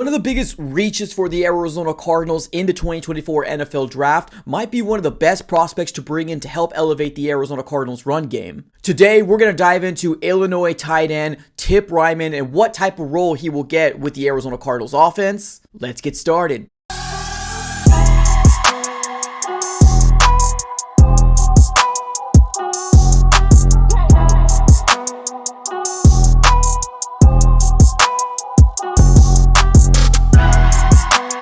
One of the biggest reaches for the Arizona Cardinals in the 2024 NFL Draft might be one of the best prospects to bring in to help elevate the Arizona Cardinals run game. Today, we're going to dive into Illinois tight end Tip Reiman and what type of role he will get with the Arizona Cardinals offense. Let's get started.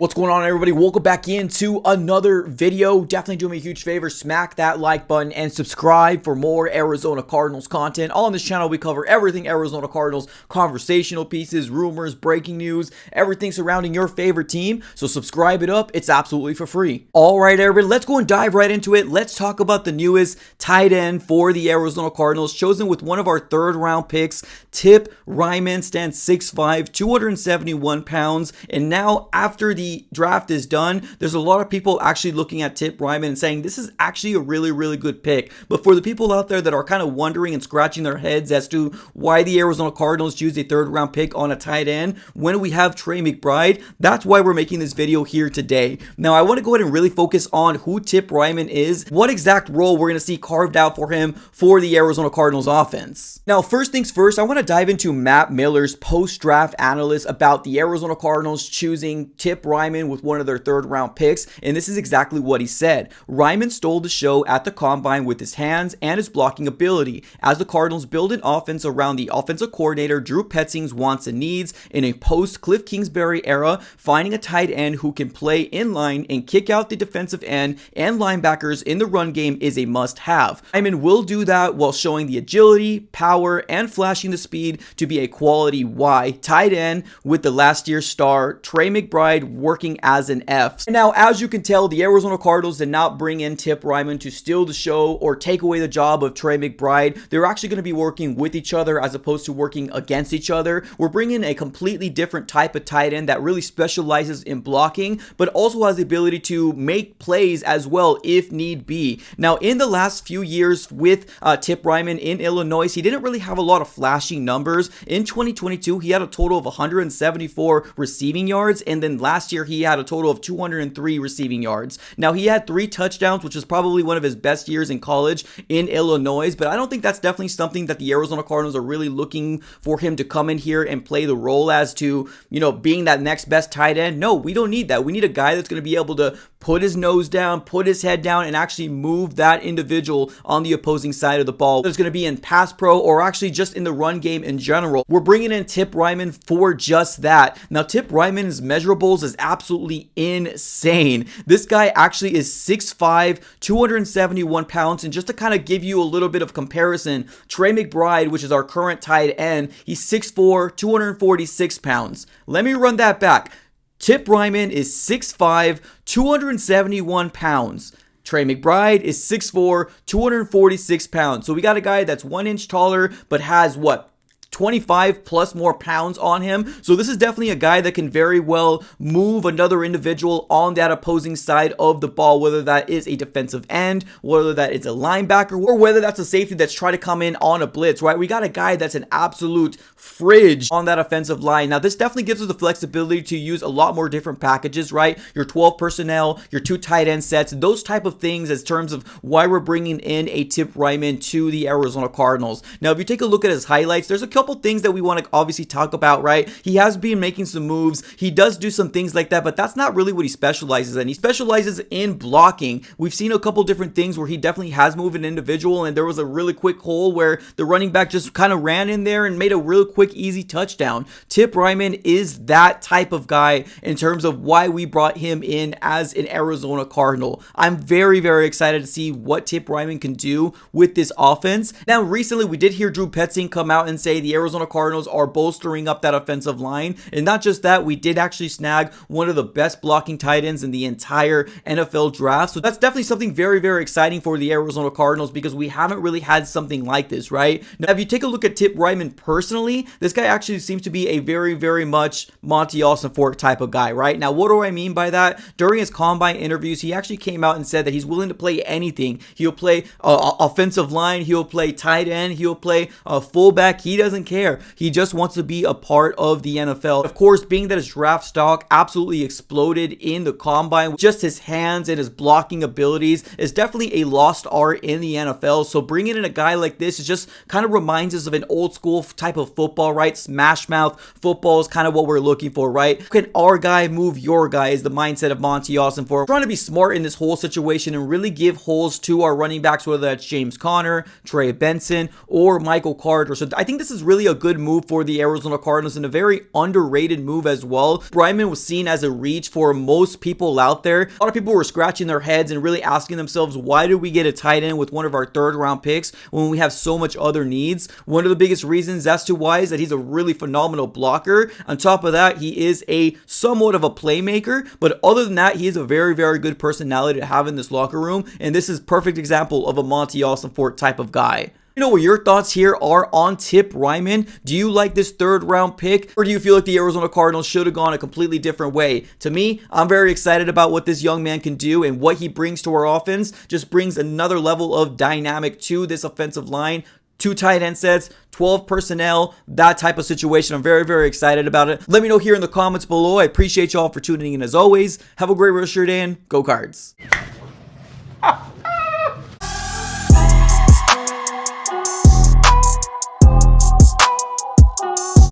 What's going on, everybody? Welcome back into another video. Definitely do me a huge favor, smack that like button and subscribe for more Arizona Cardinals content. On this channel, we cover everything Arizona Cardinals, conversational pieces, rumors, breaking news, everything surrounding your favorite team. So subscribe it up. It's absolutely for free. All right, everybody, let's go and dive right into it. Let's talk about the newest tight end for the Arizona Cardinals, chosen with one of our third-round picks. Tip Reiman stands 6'5", 271 pounds, and now after the draft is done, there's a lot of people actually looking at Tip Reiman and saying this is actually a really good pick. But for the people out there that are kind of wondering and scratching their heads as to why the Arizona Cardinals choose a third-round pick on a tight end when we have Trey McBride, that's why we're making this video here today. Now, I want to go ahead and really focus on who Tip Reiman is, what exact role we're going to see carved out for him for the Arizona Cardinals offense. Now, first things first, I want to dive into Matt Miller's post-draft analyst about the Arizona Cardinals choosing Tip Reiman with one of their third-round picks, and this is exactly what he said. Reiman stole the show at the combine with his hands and his blocking ability, as the Cardinals build an offense around the offensive coordinator Drew Petzing's wants and needs in a post-Cliff Kingsbury era. Finding a tight end who can play in line and kick out the defensive end and linebackers in the run game is a must-have. Reiman will do that while showing the agility, power, and flashing the speed to be a quality Y tight end with the last year's star Trey McBride working as an F. Now, as you can tell, the Arizona Cardinals did not bring in Tip Reiman to steal the show or take away the job of Trey McBride. They're actually going to be working with each other as opposed to working against each other. We're bringing a completely different type of tight end that really specializes in blocking, but also has the ability to make plays as well if need be. Now, in the last few years with Tip Reiman in Illinois, he didn't really have a lot of flashy numbers. In 2022, he had a total of 174 receiving yards, and then last year he had a total of 203 receiving yards. Now, he had 3 touchdowns, which is probably one of his best years in college in Illinois, but I don't think that's definitely something that the Arizona Cardinals are really looking for him to come in here and play the role as to, being that next best tight end. No, we don't need that. We need a guy that's going to be able to put his nose down, put his head down, and actually move that individual on the opposing side of the ball. There's going to be in pass pro or actually just in the run game in general. We're bringing in Tip Reiman for just that. Now, Tip Reiman's measurables is absolutely insane. This guy actually is 6'5", 271 pounds, and just to kind of give you a little bit of comparison, Trey McBride, which is our current tight end, he's 6'4", 246 pounds. Let me run that back. Tip Reiman is 6'5", 271 pounds. Trey McBride is 6'4", 246 pounds. So we got a guy that's 1 inch taller, but has 25 plus more pounds on him. So this is definitely a guy that can very well move another individual on that opposing side of the ball, whether that is a defensive end, whether that is a linebacker, or whether that's a safety that's trying to come in on a blitz, right? We got a guy that's an absolute fridge on that offensive line. Now, this definitely gives us the flexibility to use a lot more different packages, right? Your 12 personnel, your 2 tight end sets, those type of things as terms of why we're bringing in a Tip Reiman to the Arizona Cardinals. Now, if you take a look at his highlights, there's a couple things that we want to obviously talk about, right? He has been making some moves. He does do some things like that, but that's not really what he specializes in. He specializes in blocking. We've seen a couple different things where he definitely has moved an individual, and there was a really quick hole where the running back just kind of ran in there and made a real quick, easy touchdown. Tip Reiman is that type of guy in terms of why we brought him in as an Arizona Cardinal. I'm very excited to see what Tip Reiman can do with this offense. Now, recently we did hear Drew Petzing come out and say the Arizona Cardinals are bolstering up that offensive line. And not just that, we did actually snag one of the best blocking tight ends in the entire NFL draft. So that's definitely something very exciting for the Arizona Cardinals because we haven't really had something like this, right? Now, if you take a look at Tip Reiman personally, this guy actually seems to be a very much Monty Ossenfort type of guy, right? Now, what do I mean by that? During his combine interviews, he actually came out and said that he's willing to play anything. He'll play offensive line, he'll play tight end, he'll play fullback. He doesn't doesn't care. He just wants to be a part of the NFL. Of course, being that his draft stock absolutely exploded in the combine, just his hands and his blocking abilities is definitely a lost art in the NFL. So bringing in a guy like this is just kind of reminds us of an old school type of football, right? Smash mouth football is kind of what we're looking for, right? Can our guy move your guy is the mindset of Monty Ossenfort. Trying to be smart in this whole situation and really give holes to our running backs, whether that's James Conner, Trey Benson, or Michael Carter. So I think this is really a good move for the Arizona Cardinals and a very underrated move as well. Reiman was seen as a reach for most people out there. A lot of people were scratching their heads and really asking themselves, why did we get a tight end with one of our third round picks when we have so much other needs? One of the biggest reasons as to why is that he's a really phenomenal blocker. On top of that, he is a somewhat of a playmaker, but other than that, he is a very, very good personality to have in this locker room, and this is a perfect example of a Monty Ossenfort type of guy. You know what your thoughts here are on Tip Reiman. Do you like this third round pick, or do you feel like the Arizona Cardinals should have gone a completely different way? To me, I'm very excited about what this young man can do, and what he brings to our offense just brings another level of dynamic to this offensive line. 2 tight end sets, 12 personnel, that type of situation. I'm very, very excited about it. Let me know here in the comments below. I appreciate y'all for tuning in as always. Have a great rest of your day and go Cards.